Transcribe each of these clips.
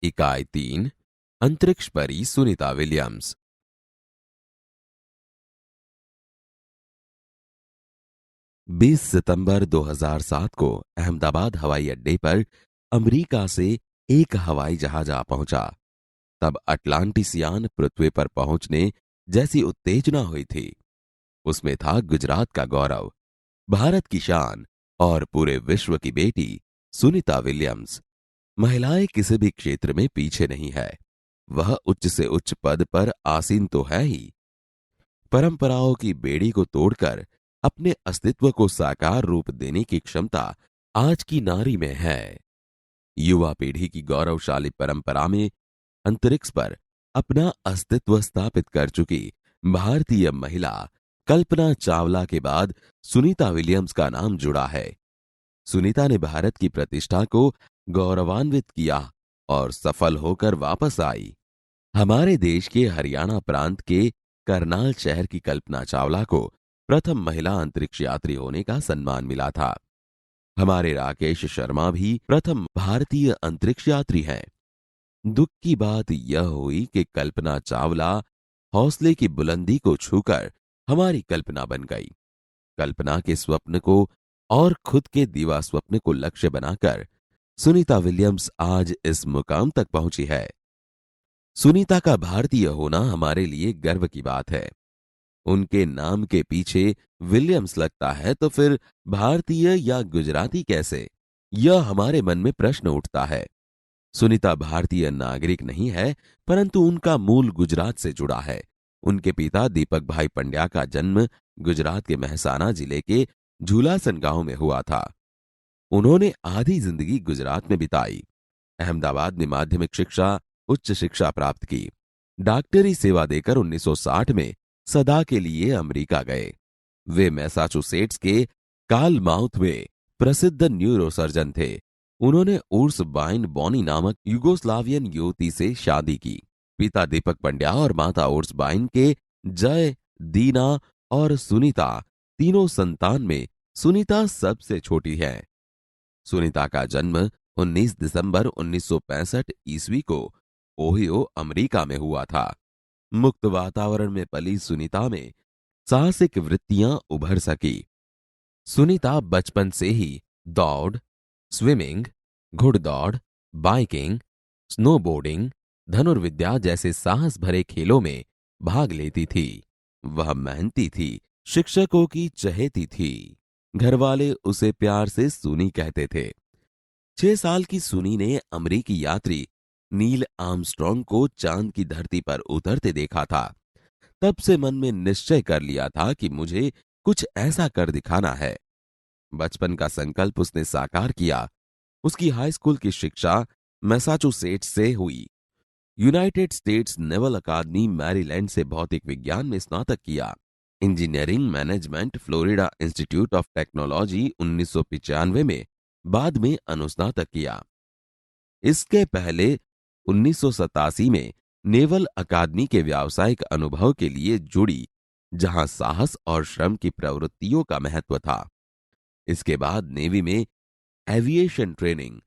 इकाई 3 अंतरिक्ष परी सुनीता विलियम्स। 20 सितंबर 2007 को अहमदाबाद हवाई अड्डे पर अमेरिका से एक हवाई जहाज आ पहुंचा। तब अटलांटिसियान पृथ्वी पर पहुंचने जैसी उत्तेजना हुई थी। उसमें था गुजरात का गौरव, भारत की शान और पूरे विश्व की बेटी सुनीता विलियम्स। महिलाएं किसी भी क्षेत्र में पीछे नहीं है। वह उच्च से उच्च पद पर आसीन तो है ही, परंपराओं की बेड़ी को तोड़कर अपने अस्तित्व को साकार रूप देने की क्षमता आज की नारी में है। युवा पीढ़ी की गौरवशाली परंपरा में अंतरिक्ष पर अपना अस्तित्व स्थापित कर चुकी भारतीय महिला कल्पना चावला के बाद सुनीता विलियम्स का नाम जुड़ा है। सुनीता ने भारत की प्रतिष्ठा को गौरवान्वित किया और सफल होकर वापस आई। हमारे देश के हरियाणा प्रांत के करनाल शहर की कल्पना चावला को प्रथम महिला अंतरिक्ष यात्री होने का सम्मान मिला था। हमारे राकेश शर्मा भी प्रथम भारतीय अंतरिक्ष यात्री हैं। दुख की बात यह हुई कि कल्पना चावला हौसले की बुलंदी को छूकर हमारी कल्पना बन गई। कल्पना के स्वप्न को और खुद के दीवा स्वप्न को लक्ष्य बनाकर सुनीता विलियम्स आज इस मुकाम तक पहुंची है। सुनीता का भारतीय होना हमारे लिए गर्व की बात है। उनके नाम के पीछे विलियम्स लगता है तो फिर भारतीय या गुजराती कैसे? यह हमारे मन में प्रश्न उठता है। सुनीता भारतीय नागरिक नहीं है, परंतु उनका मूल गुजरात से जुड़ा है। उनके पिता दीपक भाई पंड्या का जन्म गुजरात के महसाना जिले के झूलासन गांव में हुआ था। उन्होंने आधी जिंदगी गुजरात में बिताई। अहमदाबाद में माध्यमिक शिक्षा, उच्च शिक्षा प्राप्त की। डॉक्टरी सेवा देकर 1960 में सदा के लिए अमेरिका गए। वे मैसाचुसेट्स के कार्लमाउथ में प्रसिद्ध न्यूरोसर्जन थे। उन्होंने उर्स बाइन बॉनी नामक युगोस्लावियन युवती से शादी की। पिता दीपक पंड्या और माता उर्स बाइन के जय, दीना और सुनीता तीनों संतान में सुनीता सबसे छोटी है। सुनीता का जन्म 19 दिसंबर 1965 ईस्वी को ओहियो, अमेरिका में हुआ था। मुक्त वातावरण में पली सुनीता में साहसिक वृत्तियां उभर सकी। सुनीता बचपन से ही दौड़, स्विमिंग, घुड़दौड़, बाइकिंग, स्नोबोर्डिंग, धनुर्विद्या जैसे साहस भरे खेलों में भाग लेती थी। वह मेहनती थी, शिक्षकों की चहेती थी। घरवाले उसे प्यार से सुनी कहते थे। 6 साल की सुनी ने अमेरिकी यात्री नील आर्मस्ट्रॉन्ग को चांद की धरती पर उतरते देखा था। तब से मन में निश्चय कर लिया था कि मुझे कुछ ऐसा कर दिखाना है। बचपन का संकल्प उसने साकार किया। उसकी हाई स्कूल की शिक्षा मैसाचुसेट्स से हुई। यूनाइटेड स्टेट्स नेवल अकादमी मैरीलैंड से भौतिक विज्ञान में स्नातक किया। Engineering management Florida institute of technology 1995 में बाद में अनुस्नातक किया। इसके पहले 1987 में नेवल अकादमी के व्यावसायिक अनुभव के लिए जुड़ी, जहां साहस और श्रम की प्रवृत्तियों का महत्व था। इसके बाद नेवी में एविएशन ट्रेनिंग,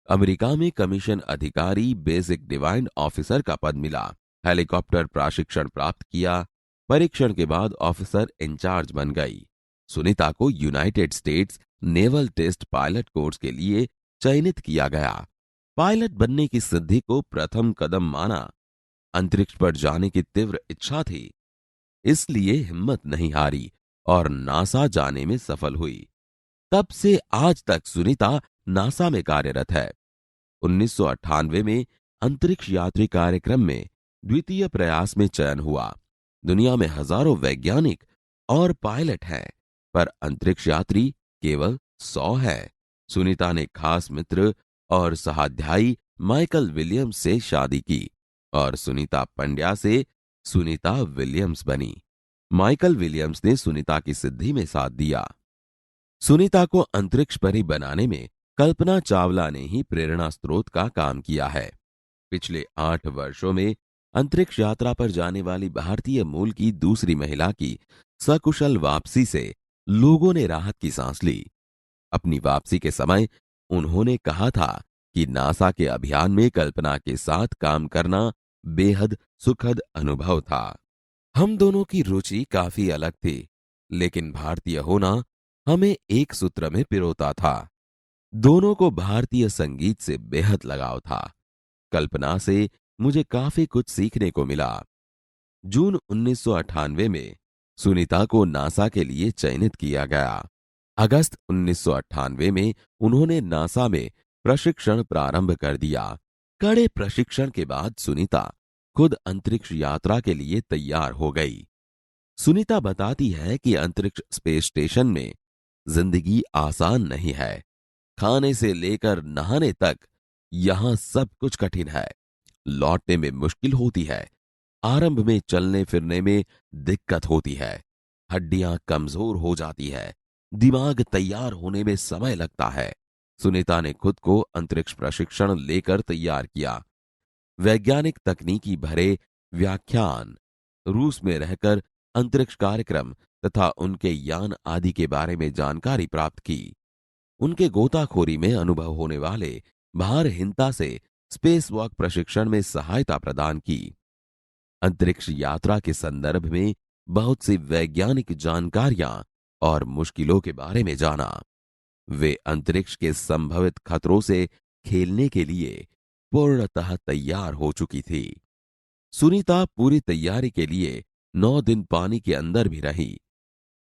अमेरिका में कमीशन अधिकारी बेसिक डिवाइन ऑफिसर का पद मिला। हेलीकॉप्टर प्रशिक्षण प्राप्त किया। परीक्षण के बाद ऑफिसर इंचार्ज बन गई। सुनीता को United States naval test pilot course के लिए चयनित किया गया। पायलट बनने की सिद्धि को प्रथम कदम माना। अंतरिक्ष पर जाने की तीव्र इच्छा थी, इसलिए हिम्मत नहीं हारी और नासा जाने में सफल हुई। तब से आज तक सुनीता नासा में कार्यरत है। 1998 में अंतरिक्ष यात्री कार्यक्रम में द्वितीय प्रयास में चयन हुआ। दुनिया में हजारों वैज्ञानिक और पायलट हैं, पर अंतरिक्ष यात्री केवल 100 है। सुनीता ने खास मित्र और सहाध्यायी माइकल विलियम्स से शादी की और सुनीता पंड्या से सुनीता विलियम्स बनी। माइकल विलियम्स ने सुनीता की सिद्धि में साथ दिया। सुनीता को अंतरिक्ष परी बनाने में कल्पना चावला ने ही प्रेरणा स्रोत का काम किया है। पिछले 8 वर्षों में अंतरिक्ष यात्रा पर जाने वाली भारतीय मूल की दूसरी महिला की सकुशल वापसी से लोगों ने राहत की सांस ली। अपनी वापसी के समय उन्होंने कहा था कि नासा के अभियान में कल्पना के साथ काम करना बेहद सुखद अनुभव था। हम दोनों की रुचि काफी अलग थी, लेकिन भारतीय होना हमें एक सूत्र में पिरोता था। दोनों को भारतीय संगीत से बेहद लगाव था। कल्पना से मुझे काफी कुछ सीखने को मिला। जून 1998 में सुनीता को नासा के लिए चयनित किया गया। अगस्त 1998 में उन्होंने नासा में प्रशिक्षण प्रारंभ कर दिया। कड़े प्रशिक्षण के बाद सुनीता खुद अंतरिक्ष यात्रा के लिए तैयार हो गई। सुनीता बताती है कि अंतरिक्ष स्पेस स्टेशन में जिंदगी आसान नहीं है। खाने से लेकर नहाने तक यहां सब कुछ कठिन है। लौटने में मुश्किल होती है। आरंभ में चलने फिरने में दिक्कत होती है। हड्डियां कमजोर हो जाती है। दिमाग तैयार होने में समय लगता है। सुनीता ने खुद को अंतरिक्ष प्रशिक्षण लेकर तैयार किया। वैज्ञानिक तकनीकी भरे व्याख्यान, रूस में रहकर अंतरिक्ष कार्यक्रम तथा उनके यान आदि के बारे में जानकारी प्राप्त की। उनके गोताखोरी में अनुभव होने वाले भारहीनता से स्पेस वॉक प्रशिक्षण में सहायता प्रदान की। अंतरिक्ष यात्रा के संदर्भ में बहुत सी वैज्ञानिक जानकारियां और मुश्किलों के बारे में जाना। वे अंतरिक्ष के संभवित खतरों से खेलने के लिए पूर्णतः तैयार हो चुकी थी। सुनीता पूरी तैयारी के लिए 9 दिन पानी के अंदर भी रही।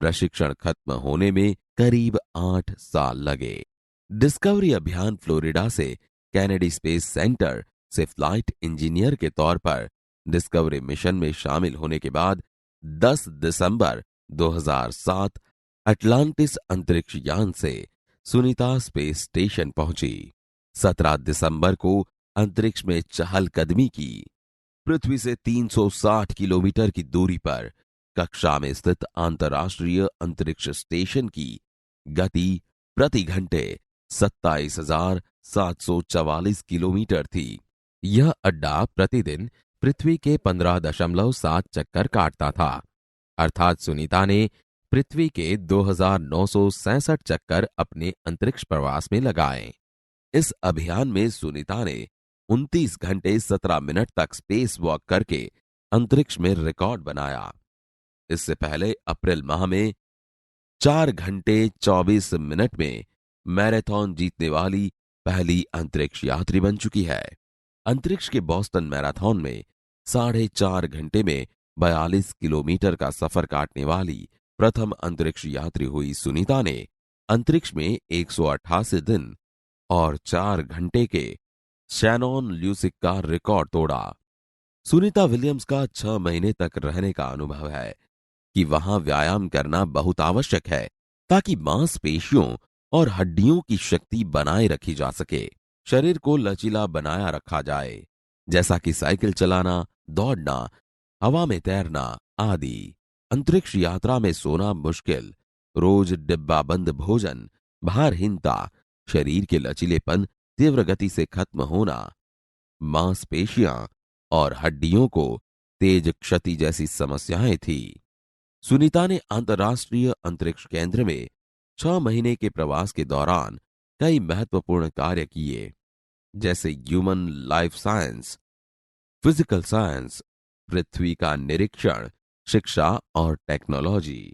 प्रशिक्षण खत्म होने में करीब 8 साल लगे। डिस्कवरी अभियान फ्लोरिडा से कैनेडी स्पेस सेंटर से फ्लाइट इंजीनियर के तौर पर डिस्कवरी मिशन में शामिल होने के बाद 10 दिसंबर 2007 अटलांटिस अंतरिक्ष यान से सुनीता स्पेस स्टेशन पहुंची। 17 दिसंबर को अंतरिक्ष में चहलकदमी की। पृथ्वी से 360 किलोमीटर की दूरी पर कक्षा में स्थित अंतर्राष्ट्रीय अंतरिक्ष स्टेशन की गति प्रति घंटे 27,744 किलोमीटर थी। यह अड्डा प्रतिदिन पृथ्वी के 15.7 चक्कर काटता था। अर्थात सुनीता ने पृथ्वी के 2,967 चक्कर अपने अंतरिक्ष प्रवास में लगाए। इस अभियान में सुनीता ने 29 घंटे 17 मिनट तक स्पेस वॉक करके अंतरिक्ष में रिकॉर्ड बनाया। इससे पहले अप्रैल माह में 4 घंटे 24 मिनट में मैराथन जीतने वाली पहली अंतरिक्ष यात्री बन चुकी है। अंतरिक्ष के बोस्टन मैराथन में 4.5 घंटे में 42 किलोमीटर का सफर काटने वाली प्रथम अंतरिक्ष यात्री हुई सुनीता ने अंतरिक्ष में 188 दिन और 4 घंटे के शैनॉन ल्यूसिक का रिकॉर्ड तोड़ा। सुनीता विलियम्स का 6 महीने तक रहने का अनुभव है कि वहां व्यायाम करना बहुत आवश्यक है ताकि मांसपेशियों और हड्डियों की शक्ति बनाए रखी जा सके, शरीर को लचीला बनाया रखा जाए, जैसा कि साइकिल चलाना, दौड़ना, हवा में तैरना आदि। अंतरिक्ष यात्रा में सोना मुश्किल, रोज डिब्बाबंद भोजन, भारहीनता, शरीर के लचीलेपन तीव्र गति से खत्म होना, मांसपेशियां और हड्डियों को तेज क्षति जैसी समस्याएं थी। सुनीता ने अंतर्राष्ट्रीय अंतरिक्ष केंद्र में 6 महीने के प्रवास के दौरान कई महत्वपूर्ण कार्य किए, जैसे human life science, physical science, पृथ्वी का निरीक्षण, शिक्षा और टेक्नोलॉजी,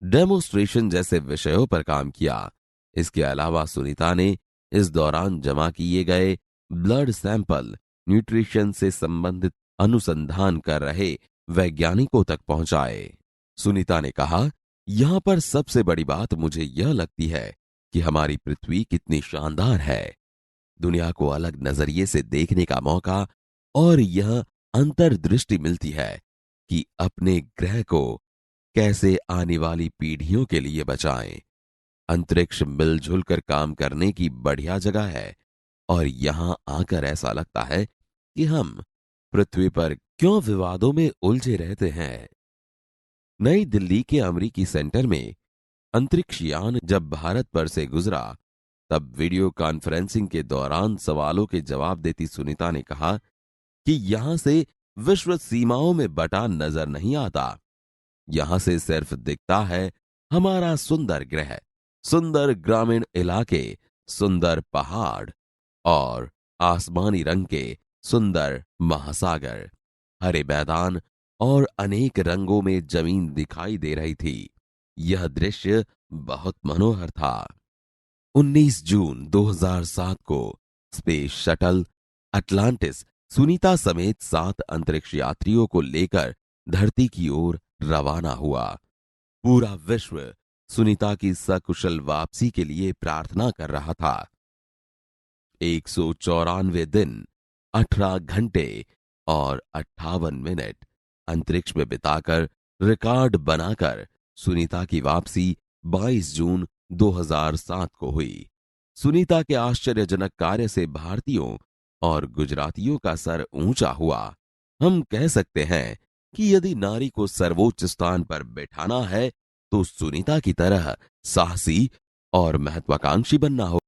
डेमोस्ट्रेशन जैसे विषयों पर काम किया। इसके अलावा सुनीता ने इस दौरान जमा किए गए ब्लड सैंपल न्यूट्रिशन से संबंधित अनुसंधान कर रहे वैज्ञानिकों तक पहुंचाए। सुनीता ने कहा, यहां पर सबसे बड़ी बात मुझे यह लगती है कि हमारी पृथ्वी कितनी शानदार है। दुनिया को अलग नजरिए से देखने का मौका और यह अंतर्दृष्टि मिलती है कि अपने ग्रह को कैसे आने वाली पीढ़ियों के लिए बचाएं। अंतरिक्ष मिलजुल कर काम करने की बढ़िया जगह है और यहां आकर ऐसा लगता है कि हम पृथ्वी पर क्यों विवादों में उलझे रहते हैं। नई दिल्ली के अमरीकी सेंटर में अंतरिक्ष यान जब भारत पर से गुजरा तब वीडियो कॉन्फ्रेंसिंग के दौरान सवालों के जवाब देती सुनीता ने कहा कि यहां से विश्व सीमाओं में बटा नजर नहीं आता। यहां से सिर्फ दिखता है हमारा सुंदर ग्रह, सुंदर ग्रामीण इलाके, सुंदर पहाड़ और आसमानी रंग के सुंदर महासागर, हरे मैदान और अनेक रंगों में जमीन दिखाई दे रही थी। यह दृश्य बहुत मनोहर था। 19 जून 2007 को स्पेस शटल अटलांटिस सुनीता समेत 7 अंतरिक्ष यात्रियों को लेकर धरती की ओर रवाना हुआ। पूरा विश्व सुनीता की सकुशल वापसी के लिए प्रार्थना कर रहा था। 194 दिन, 18 घंटे और 58 मिनट अंतरिक्ष में बिताकर रिकॉर्ड बनाकर सुनीता की वापसी 22 जून 2007 को हुई। सुनीता के आश्चर्यजनक कार्य से भारतीयों और गुजरातियों का सर ऊंचा हुआ। हम कह सकते हैं कि यदि नारी को सर्वोच्च स्थान पर बैठाना है तो सुनीता की तरह साहसी और महत्वाकांक्षी बनना हो।